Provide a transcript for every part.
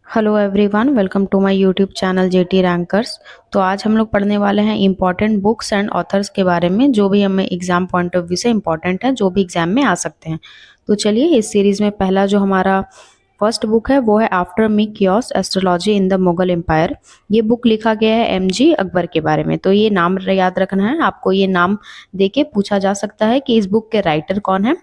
Hello everyone, welcome to my YouTube channel JT rankers. तो आज हम लोग पढ़ने वाले हैं इम्पॉर्टेंट बुक्स एंड ऑथर्स के बारे में, जो भी हमें एग्जाम पॉइंट ऑफ व्यू से इम्पॉर्टेंट है, जो भी एग्जाम में आ सकते हैं। तो चलिए, इस सीरीज में पहला जो हमारा फर्स्ट बुक है वो है after me chaos astrology in the Mughal empire. ये बुक लिखा गया है एमजी अकबर के बारे में। तो ये नाम याद रखना है आपको। ये नाम देके पूछा जा सकता है कि इस बुक के राइटर कौन है,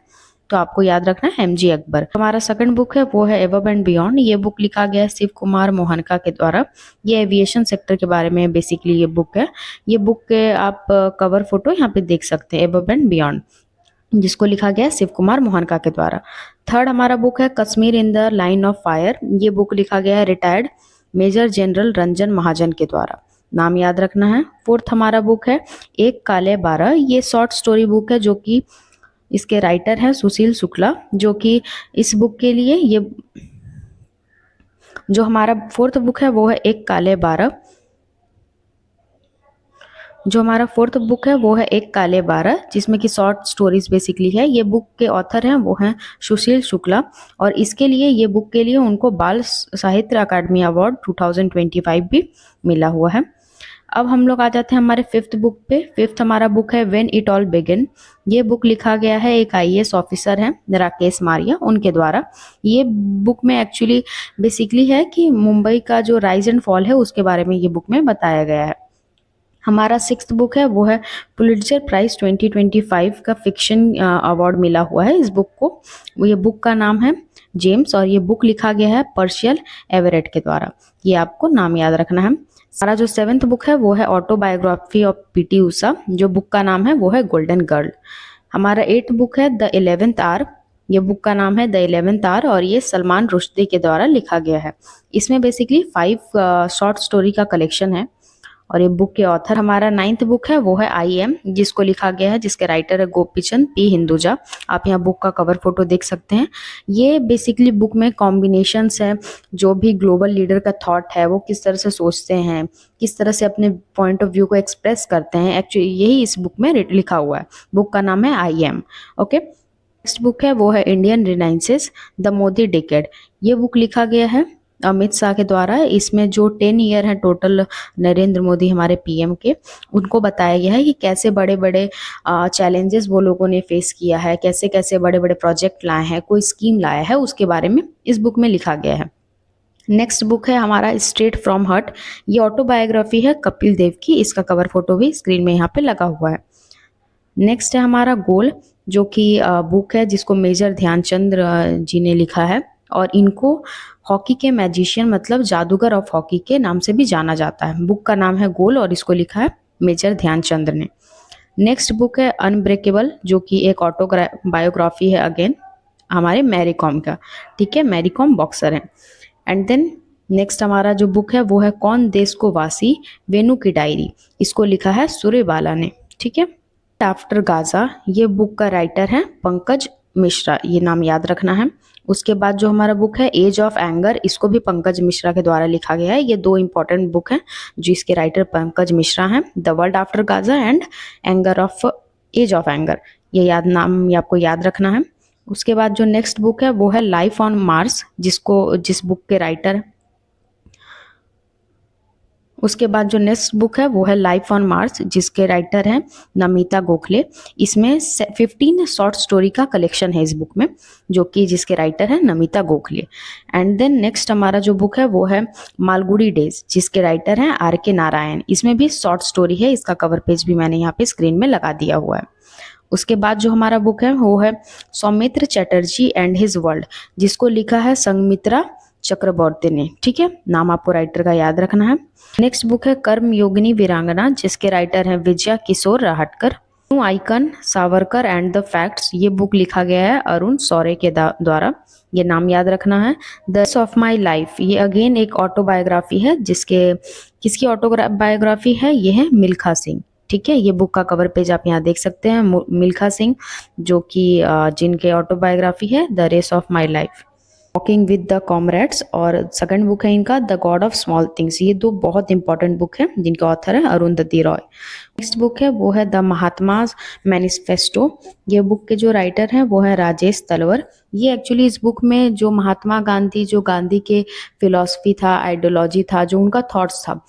तो आपको याद रखना है एमजी अकबर। हमारा सेकंड बुक है वो है एबव एंड बियॉन्ड। ये बुक लिखा गया है शिव कुमार मोहनका के द्वारा। ये एविएशन सेक्टर के बारे में बेसिकली ये बुक है। ये बुक के आप कवर फोटो यहाँ पे देख सकते हैं, एबव एंड बियॉन्ड, जिसको लिखा गया है शिव कुमार मोहनका के द्वारा। थर्ड हमारा बुक है Kashmir in the line of fire. ये बुक लिखा गया है रिटायर्ड मेजर जनरल रंजन महाजन के द्वारा। नाम याद रखना है। फोर्थ हमारा बुक है एक काले 12। ये शॉर्ट स्टोरी बुक है, जो कि इसके राइटर हैं सुशील शुक्ला, जो कि इस बुक के लिए ये जो हमारा फोर्थ बुक है वो है एक काले 12। जो हमारा फोर्थ बुक है वो है एक काले 12, जिसमें कि शॉर्ट स्टोरीज बेसिकली है। ये बुक के ऑथर हैं वो हैं सुशील शुक्ला, और इसके लिए ये बुक के लिए उनको बाल साहित्य अकादमी अवार्ड 2025 भी मिला हुआ है। अब हम लोग आ जाते हैं हमारे फिफ्थ बुक पे। फिफ्थ हमारा बुक है व्हेन इट ऑल बिगिन। ये बुक लिखा गया है एक आईएएस ऑफिसर हैं राकेश मारिया, उनके द्वारा। ये बुक में एक्चुअली बेसिकली है कि मुंबई का जो राइज एंड फॉल है उसके बारे में ये बुक में बताया गया है। हमारा सिक्स्थ बुक है वो है पुलिट्जर प्राइज 2025 का फिक्शन अवार्ड मिला हुआ है इस बुक को। ये बुक का नाम है जेम्स, और ये बुक लिखा गया है पर्शियल एवरेट के द्वारा। ये आपको नाम याद रखना है। हमारा जो सेवेंथ बुक है वो है ऑटोबायोग्राफी ऑफ पीटी उषा। जो बुक का नाम है वो है गोल्डन गर्ल। हमारा एट्थ बुक है द 11th आवर। ये बुक का नाम है द 11th आवर, और ये सलमान रुश्दी के द्वारा लिखा गया है। इसमें बेसिकली 5 शॉर्ट स्टोरी का कलेक्शन है, और ये बुक के ऑथर हमारा नाइन्थ बुक है वो है आई एम, जिसको लिखा गया है, जिसके राइटर है गोपीचंद पी हिंदुजा। आप यहाँ बुक का कवर फोटो देख सकते हैं। ये बेसिकली बुक में कॉम्बिनेशंस है, जो भी ग्लोबल लीडर का थॉट है वो किस तरह से सोचते हैं, किस तरह से अपने पॉइंट ऑफ व्यू को एक्सप्रेस करते हैं, एक्चुअली यही इस बुक में लिखा हुआ है। बुक का नाम है I am. Okay, next book है वो है इंडियन रिनाइंसेस द मोदी डिकेड। ये बुक लिखा गया है अमित शाह के द्वारा। इसमें जो 10 ईयर है टोटल नरेंद्र मोदी हमारे पीएम के, उनको बताया गया है कि कैसे बड़े बड़े चैलेंजेस वो लोगों ने फेस किया है, कैसे कैसे बड़े बड़े प्रोजेक्ट लाए हैं, कोई स्कीम लाया है, उसके बारे में इस बुक में लिखा गया है। नेक्स्ट बुक है हमारा स्ट्रेट फ्रॉम हर्ट। ये ऑटोबायोग्राफी है कपिल देव की। इसका कवर फोटो भी स्क्रीन में यहाँ पे लगा हुआ है। नेक्स्ट है हमारा गोल, जो कि बुक है जिसको मेजर ध्यानचंद जी ने लिखा है, और इनको हॉकी के मैजिशियन मतलब जादूगर ऑफ हॉकी के नाम से भी जाना जाता है। बुक का नाम है गोल, और इसको लिखा है मेजर ध्यानचंद ने। नेक्स्ट बुक है अनब्रेकेबल, जो कि एक बायोग्राफी है अगेन हमारे मैरी कॉम का। ठीक है, मैरी कॉम बॉक्सर हैं। एंड देन नेक्स्ट हमारा जो बुक है वो है कौन देश को वासी, वेनु की डायरी। इसको लिखा है सूर्यबाला ने। ठीक है, आफ्टर गाजा। ये बुक का राइटर है पंकज मिश्रा, ये नाम याद रखना है। उसके बाद जो हमारा बुक है एज ऑफ एंगर, इसको भी पंकज मिश्रा के द्वारा लिखा गया है। ये 2 इंपॉर्टेंट बुक हैं जिसके राइटर पंकज मिश्रा हैं, the world after Gaza and anger of age of anger. ये नाम आपको याद रखना है। उसके बाद जो नेक्स्ट बुक है वो है लाइफ ऑन मार्स, जिस बुक के राइटर उसके बाद जो नेक्स्ट बुक है वो है लाइफ ऑन मार्स, जिसके राइटर हैं नमिता गोखले। इसमें 15 शॉर्ट स्टोरी का कलेक्शन है इस बुक में, जो कि जिसके राइटर हैं Namita Gokhale. And then next हमारा जो बुक है वो है मालगुडी डेज, जिसके राइटर हैं आर के नारायण। इसमें भी शॉर्ट स्टोरी है। इसका कवर पेज भी मैंने यहाँ पे स्क्रीन में लगा दिया हुआ है। उसके बाद जो हमारा बुक है वो है Soumitra Chatterjee and his world, जिसको लिखा है संगमित्रा चक्रवर्ती ने। ठीक है, नाम आपको राइटर का याद रखना है। नेक्स्ट बुक है कर्म योगिनी वीरांगना, जिसके राइटर हैं Vijaya Kishore Rahatkar. New icon Savarkar and the facts. ये बुक लिखा गया है अरुण सौरे के द्वारा। ये नाम याद रखना है। द ऑफ माई लाइफ, ये अगेन एक ऑटोबायोग्राफी है, किसकी ऑटोबायोग्राफी है, ये है मिल्खा सिंह। ठीक है, ये बुक का कवर पेज आप यहाँ देख सकते हैं। मिल्खा सिंह, जो कि जिनके ऑटोबायोग्राफी है the race of my life. Walking with the comrades, और सेकंड बुक है इनका the god of small things. ये दो बहुत इंपॉर्टेंट बुक है जिनके ऑथर है अरुंधति रॉय। नेक्स्ट बुक है वो है द महात्माज मैनिफेस्टो। ये बुक के जो राइटर हैं वो है राजेश तलवर। ये एक्चुअली इस बुक में जो महात्मा गांधी, जो गांधी के फिलॉसफी था, आइडियोलॉजी था, जो उनका थॉट्स था,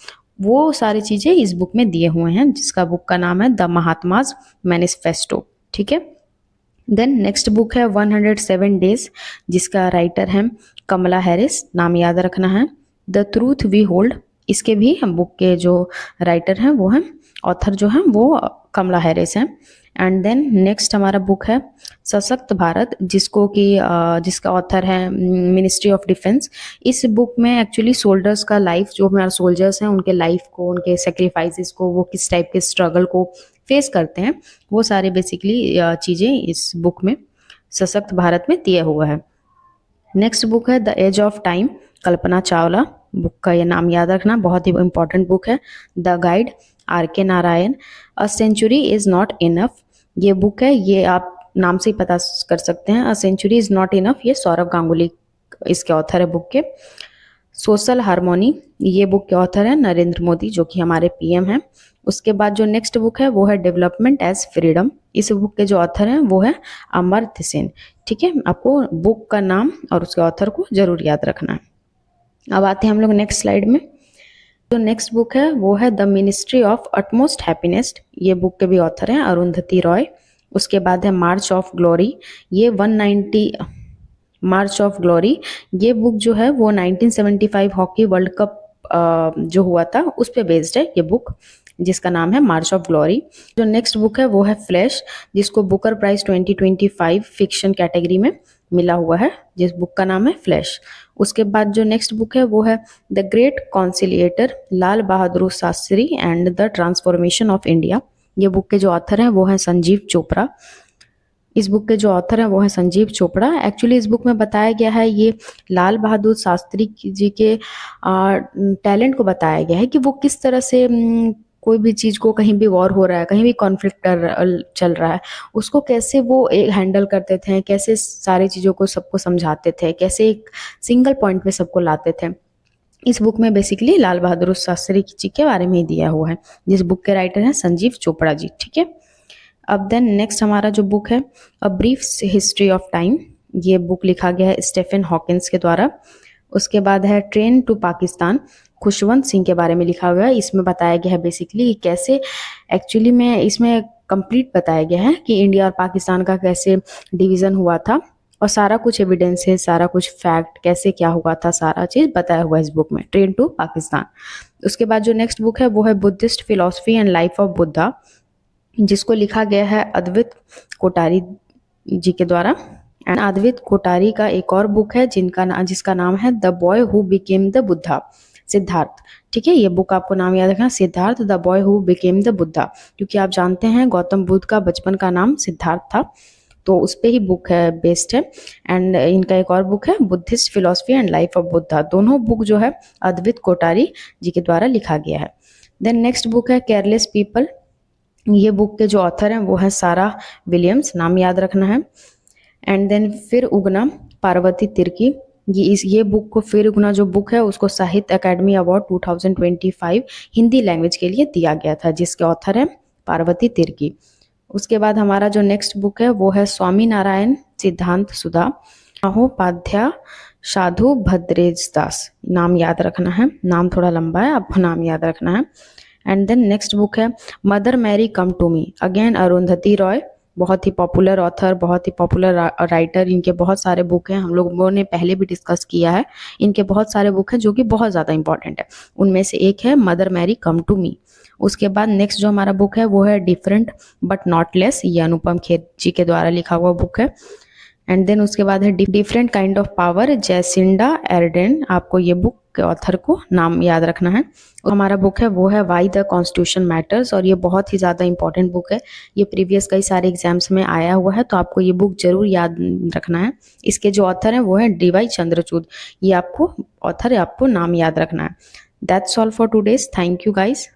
वो सारी चीजें इस बुक में दिए हुए हैं, जिसका बुक का नाम है द महात्माज मैनिफेस्टो। ठीक है। देन नेक्स्ट बुक है 107 डेज, जिसका राइटर है कमला हैरिस, नाम याद रखना है। द ट्रूथ वी होल्ड, इसके भी हम बुक के जो राइटर हैं वो हैं, ऑथर जो हैं वो कमला हैरिस हैं। एंड देन नेक्स्ट हमारा बुक है सशक्त भारत, जिसको कि जिसका ऑथर है मिनिस्ट्री ऑफ डिफेंस। इस बुक में एक्चुअली सोल्जर्स का लाइफ, जो हमारे सोल्जर्स हैं उनके लाइफ को, उनके सेक्रीफाइसेस को, वो किस टाइप के स्ट्रगल को फेस करते हैं, वो सारे बेसिकली चीज़ें इस बुक में सशक्त भारत में दिया हुआ है। नेक्स्ट बुक है the age of time, Kalpana Chawla. Book का ये नाम याद रखना, बहुत ही इंपॉर्टेंट बुक है। The guide, R K Narayan. A century is not enough, ये बुक है, ये आप नाम से ही पता कर सकते हैं। A century is not enough, ये सौरभ गांगुली इसके ऑथर है बुक के। सोशल हारमोनी, ये बुक के ऑथर है नरेंद्र मोदी, जो कि हमारे पीएम हैं। उसके बाद जो नेक्स्ट बुक है वो है डेवलपमेंट एज फ्रीडम। इस बुक के जो ऑथर हैं वो है अमर्त्य सेन। ठीक है, आपको बुक का नाम और उसके ऑथर को जरूर याद रखना है। अब आते हैं हम लोग नेक्स्ट स्लाइड में। जो नेक्स्ट बुक है वो है the ministry of utmost happiness. ये बुक के भी ऑथर हैं अरुंधति रॉय। उसके बाद है मार्च ऑफ ग्लोरी, ये 190 मार्च ऑफ ग्लोरी, ये बुक जो है वो 1975 हॉकी वर्ल्ड कप जो हुआ था उस पे बेस्ड है ये बुक, जिसका नाम है मार्च ऑफ ग्लोरी। जो नेक्स्ट बुक है वो है फ्लैश, जिसको बुकर प्राइज 2025 फिक्शन कैटेगरी में मिला हुआ है, जिस बुक का नाम है फ्लैश। उसके बाद जो नेक्स्ट बुक है वो है the great conciliator, Lal Bahadur Shastri and the transformation of India. ये बुक के जो ऑथर हैं वो हैं संजीव चोपड़ा। इस बुक के जो ऑथर हैं वो है संजीव चोपड़ा। एक्चुअली इस बुक में बताया गया है ये लाल बहादुर शास्त्री जी के टैलेंट को बताया गया है कि वो किस तरह से कोई भी चीज़ को, कहीं भी वॉर हो रहा है, कहीं भी कॉन्फ्लिक्ट चल रहा है, उसको कैसे वो हैंडल करते थे, कैसे सारी चीज़ों को सबको समझाते थे, कैसे एक सिंगल पॉइंट पे सबको लाते थे। इस बुक में बेसिकली लाल बहादुर शास्त्री जी के बारे में ही दिया हुआ है, जिस बुक के राइटर हैं संजीव चोपड़ा जी। ठीक है। अब देन नेक्स्ट हमारा जो बुक है a brief history of time, ये बुक लिखा गया है स्टीफन हॉकिंस के द्वारा। उसके बाद है ट्रेन टू पाकिस्तान, खुशवंत सिंह के बारे में लिखा हुआ है। इसमें बताया गया है बेसिकली कैसे, एक्चुअली में इसमें कंप्लीट बताया गया है कि इंडिया और पाकिस्तान का कैसे डिवीज़न हुआ था, और सारा कुछ एविडेंस है, सारा कुछ फैक्ट, कैसे क्या हुआ था, सारा चीज़ बताया हुआ है इस बुक में, ट्रेन टू पाकिस्तान। उसके बाद जो नेक्स्ट बुक है वो है Buddhist philosophy and life of Buddha, जिसको लिखा गया है अद्वैत कोठारी जी के द्वारा। एंड अद्वैत कोठारी का एक और बुक है जिसका नाम है the boy who became the Buddha, Siddharth. ठीक है, ये बुक आपको नाम याद रखना, Siddharth the boy who became the Buddha, क्योंकि आप जानते हैं गौतम बुद्ध का बचपन का नाम सिद्धार्थ था, तो उस पे ही बुक है, बेस्ड है। एंड इनका एक और बुक है Buddhist philosophy and life of Buddha. दोनों बुक जो है अद्वैत कोठारी जी के द्वारा लिखा गया है। देन नेक्स्ट बुक है केयरलेस पीपल। ये बुक के जो ऑथर हैं वो है सारा विलियम्स, नाम याद रखना है। एंड देन फिर उगना, पार्वती तिर्की। ये बुक को, फिर उगना जो बुक है उसको साहित्य अकादमी अवार्ड 2025 हिंदी लैंग्वेज के लिए दिया गया था, जिसके ऑथर है पार्वती तिर्की। उसके बाद हमारा जो नेक्स्ट बुक है वो है स्वामी नारायण सिद्धांत सुधा, महोपाध्याय साधु भद्रेश दास, नाम याद रखना है, नाम थोड़ा लंबा है, आपको नाम याद रखना है। एंड देन नेक्स्ट बुक है mother Mary come to me, again Arundhati Roy, बहुत ही पॉपुलर ऑथर, बहुत ही पॉपुलर राइटर। इनके बहुत सारे बुक हैं, हम लोगों ने पहले भी डिस्कस किया है, इनके बहुत सारे बुक हैं जो कि बहुत ज़्यादा इंपॉर्टेंट है। उनमें से एक है mother Mary come to me. उसके बाद नेक्स्ट जो हमारा बुक है वो है डिफरेंट बट नॉट लेस, ये अनुपम खेर जी के द्वारा लिखा हुआ बुक है। एंड देन उसके बाद है different kind of power, Jacinda Ardern, आपको ये बुक के ऑथर को नाम याद रखना है। और हमारा बुक है वो है वाई द कॉन्स्टिट्यूशन मैटर्स, और ये बहुत ही ज़्यादा इंपॉर्टेंट बुक है, ये प्रीवियस कई सारे एग्जाम्स में आया हुआ है, तो आपको ये बुक जरूर याद रखना है। इसके जो ऑथर हैं वो है DY चंद्रचूड, ये आपको ऑथर है, आपको नाम याद रखना है। That's all for today's, thank you guys.